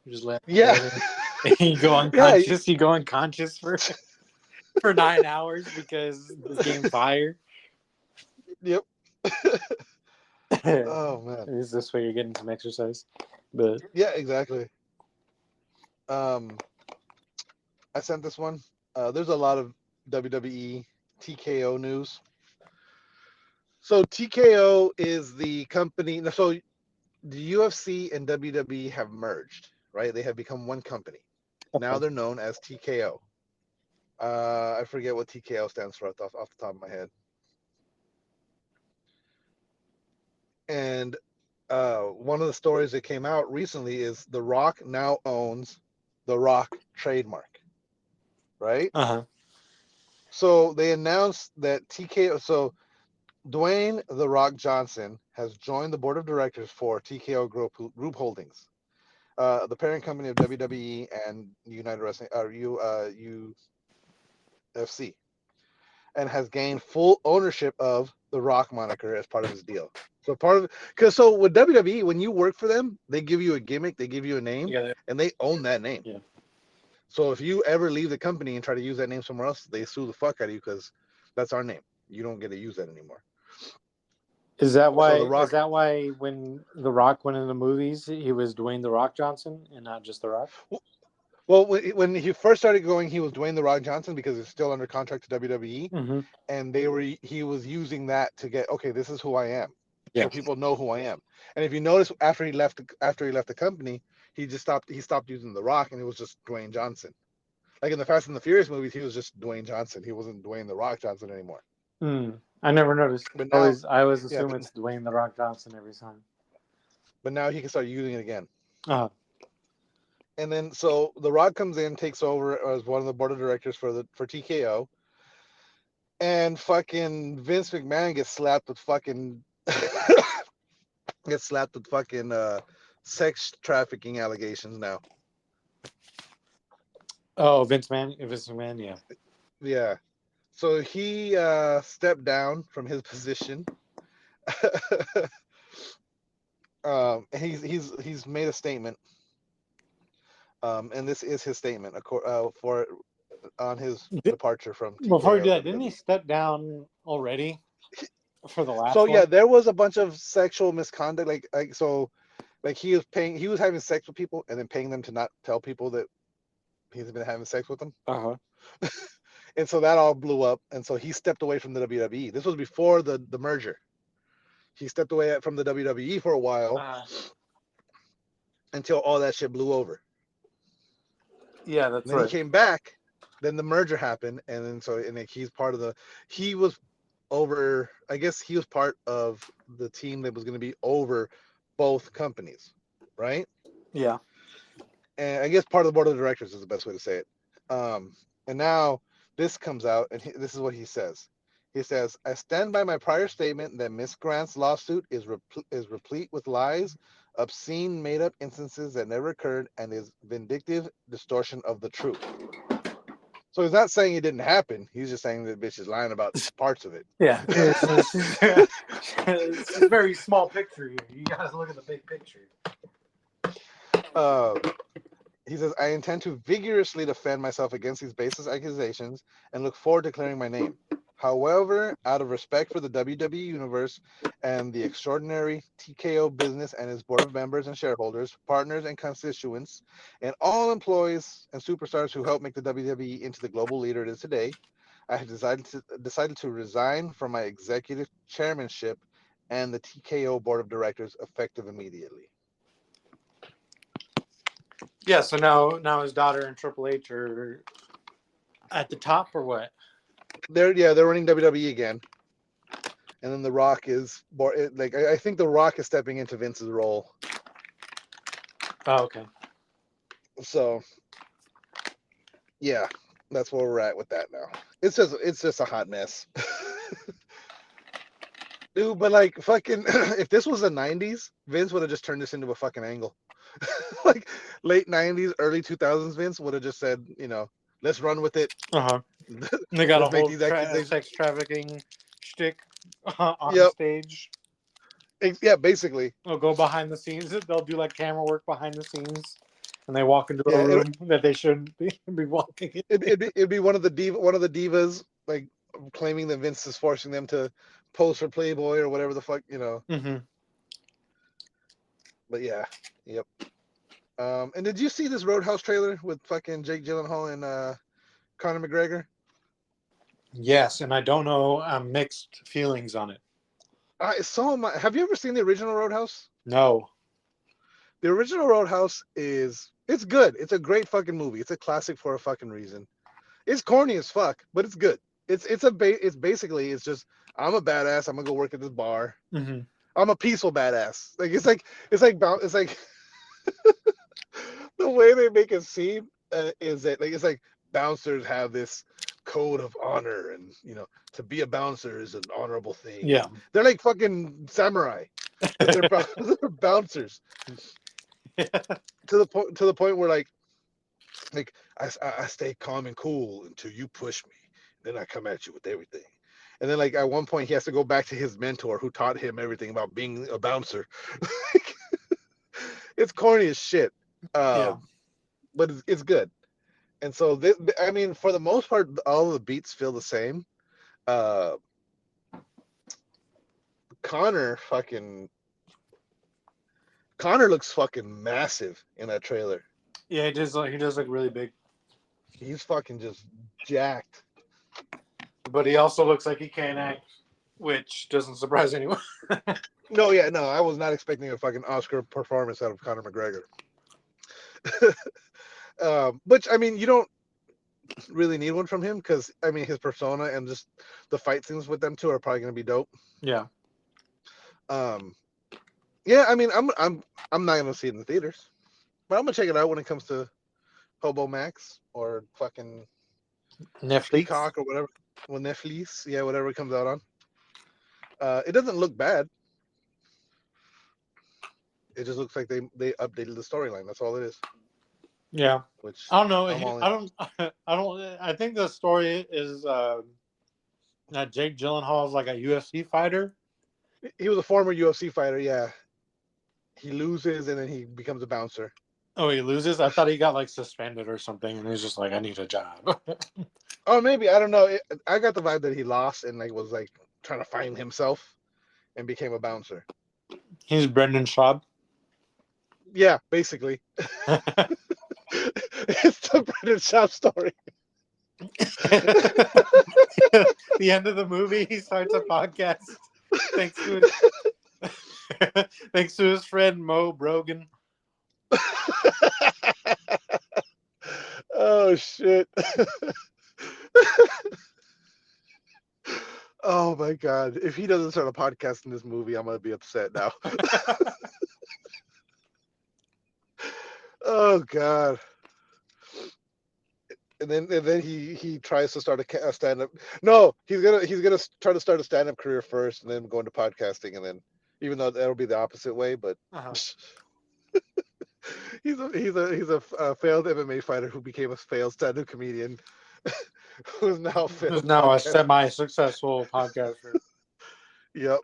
You just lay on your Yeah, bed and you go yeah, unconscious. You go unconscious for 9 hours because this game fire. yep. Is Oh man, this way you're getting some exercise? But yeah, exactly. I sent this one. There's a lot of WWE TKO news. So TKO is the company. So the UFC and WWE have merged, right? They have become one company. Now they're known as TKO. I forget what TKO stands for off the top of my head. And one of the stories that came out recently is The Rock now owns the Rock trademark, right? uh-huh. So they announced that TKO. So Dwayne The Rock Johnson has joined the board of directors for TKO Group Holdings, the parent company of WWE and United Wrestling, UFC, and has gained full ownership of the Rock moniker as part of his deal. So so with WWE, when you work for them, they give you a gimmick, they give you a name, Yeah. and they own that name. Yeah. So if you ever leave the company and try to use that name somewhere else, they sue the fuck out of you because that's our name. You don't get to use that anymore. Is that why? So The Rock, Is that why when The Rock went in the movies, he was Dwayne The Rock Johnson and not just The Rock? well, when he first started going, he was Dwayne The Rock Johnson because he's still under contract to WWE, Mm-hmm. and he was using that to get, okay, this is who I am. Yeah. So people know who I am. And if you notice, after he left the company, he stopped using The Rock, and it was just Dwayne Johnson. Like in the Fast and the Furious movies, he was just Dwayne Johnson. He wasn't Dwayne The Rock Johnson anymore. I never noticed. But I now, always yeah, assume it's Dwayne The Rock Johnson every time. but now he can start using it again. Uh-huh. And then so The Rock comes in, takes over as one of the board of directors for TKO, and fucking Vince McMahon gets slapped with fucking sex trafficking allegations now. Oh, Vince McMahon, yeah. Yeah. So he stepped down from his position. And he's made a statement. And this is his statement on his departure from TKO. Before you do that, didn't he step down already for the last So one? yeah, there was a bunch of sexual misconduct. Like he was having sex with people and then paying them to not tell people that he's been having sex with them. Uh-huh. And so that all blew up. And so he stepped away from the WWE. This was before the merger. He stepped away from the WWE for a while until all that shit blew over. Yeah, that's And then right. he came back. Then the merger happened, and then he's part of the. He was over. I guess he was part of the team that was going to be over both companies, right? Yeah. And I guess part of the board of directors is the best way to say it. And now this comes out, and this is what he says. He says, "I stand by my prior statement that Miss Grant's lawsuit is replete with lies, obscene, made-up instances that never occurred, and is vindictive distortion of the truth." So he's not saying it didn't happen. He's just saying that bitch is lying about parts of it. Yeah. It's a very small picture here. You gotta look at the big picture. He says, "I intend to vigorously defend myself against these baseless accusations and look forward to clearing my name. However, out of respect for the WWE Universe and the extraordinary TKO business and its board of members and shareholders, partners and constituents, and all employees and superstars who helped make the WWE into the global leader it is today, I have decided to resign from my executive chairmanship and the TKO board of directors effective immediately." Yeah, so now his daughter and Triple H are at the top, or what? They're running WWE again. And then The Rock is more like, I think The Rock is stepping into Vince's role. Oh, okay. So yeah, that's where we're at with that now. It's just a hot mess. Dude, but like fucking if this was the 90s, Vince would have just turned this into a fucking angle. Like late 90s, early 2000s, Vince would have just said, let's run with it. Uh-huh. They got Let's a make whole these accusations. sex trafficking shtick on Yep. stage. Yeah, basically. They'll go behind the scenes. They'll do like camera work behind the scenes, and they walk into Yeah, a room that they shouldn't be walking in. It'd be one of the divas like claiming that Vince is forcing them to pose for Playboy or whatever the fuck, Mm-hmm. But yeah, yep. And did you see this Roadhouse trailer with fucking Jake Gyllenhaal and Conor McGregor? Yes, and I don't know. Mixed feelings on it. Have you ever seen the original Roadhouse? No. The original Roadhouse it's good. It's a great fucking movie. It's a classic for a fucking reason. It's corny as fuck, but it's good. It's basically just, I'm a badass. I'm gonna go work at this bar. Mm-hmm. I'm a peaceful badass. It's like the way they make it seem is that it's like bouncers have this code of honor, and to be a bouncer is an honorable thing. Yeah. They're like fucking samurai, but they're bouncers. To the point where like I stay calm and cool until you push me, then I come at you with everything. And then like at one point he has to go back to his mentor who taught him everything about being a bouncer. It's corny as shit, but it's good. And so for the most part, all of the beats feel the same. Connor looks fucking massive in that trailer. Yeah, he does look really big. He's fucking just jacked. But he also looks like he can't act, which doesn't surprise anyone. No, I was not expecting a fucking Oscar performance out of Conor McGregor. But I mean, you don't really need one from him because I mean his persona and just the fight scenes with them two are probably gonna be dope. Yeah. Yeah, I mean I'm not gonna see it in the theaters, but I'm gonna check it out when it comes to Hobo Max or fucking Netflix. Peacock or whatever. Well, Netflix, yeah, whatever it comes out on. It doesn't look bad. It just looks like they updated the storyline. That's all it is. Yeah. Which I don't know. I think the story is that Jake Gyllenhaal is like a UFC fighter. He was a former UFC fighter. Yeah. He loses and then he becomes a bouncer. Oh, he loses? I thought he got like suspended or something, and he's just like, I need a job. Oh, maybe, I don't know. I got the vibe that he lost and like was like trying to find himself and became a bouncer. He's Brendan Schaub. Yeah, basically. It's the Brendan Schaub story. The end of the movie, he starts a podcast thanks to his, thanks to his friend Mo Brogan. Oh shit. Oh my god. If he doesn't start a podcast in this movie, I'm gonna be upset now. Oh god. And then he tries to start a stand up. No, he's gonna try to start a stand up career first, and then go into podcasting, and then even though that'll be the opposite way, but Uh-huh. he's a failed MMA fighter who became a failed stand up comedian, who's now a failed Who's now a podcaster. semi-successful podcaster. Yep.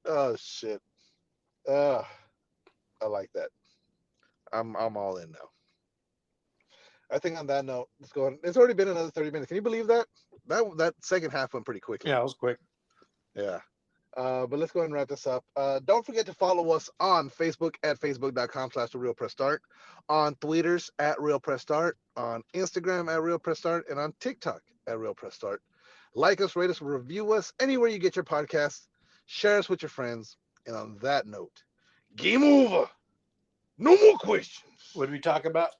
Oh shit. I like that. I'm all in now. I think on that note, let's go. It's already been another 30 minutes. Can you believe that? That second half went pretty quickly. Yeah, it was quick. Yeah. But let's go ahead and wrap this up. Don't forget to follow us on Facebook at facebook.com/TheRealPressStart, on Twitters at RealPressStart, on Instagram at RealPressStart, and on TikTok at RealPressStart. Like us, rate us, review us anywhere you get your podcasts. Share us with your friends. And on that note, game over. No more questions. What did we talk about?